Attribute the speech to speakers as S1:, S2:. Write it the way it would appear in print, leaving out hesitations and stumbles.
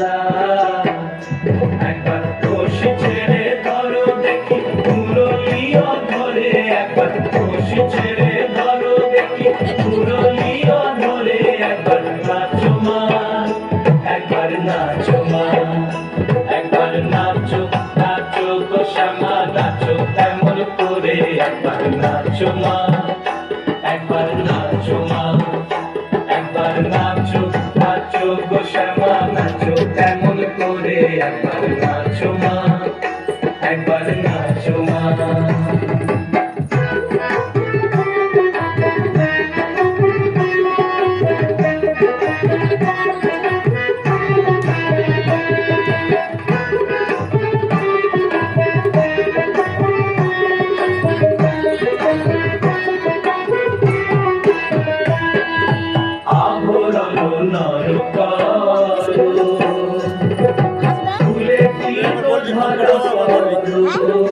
S1: খেলা। একবার খুশি ছেড়ে ধরো দেখি মুরলিও ধরে, একবার খুশি ছেড়ে ধরো দেখি মুরলিও ধরে। একবার নাচো মা, একবার নাচো মা, একবার নাচো নাচো গো শ্যামা নাচো এমন করে। একবার নাচো মা, একবার নাচো মা, একবার নাচো নাচো গো শ্যামা নাচো এমন করে। একবার নাচো মা, একবার নাচো।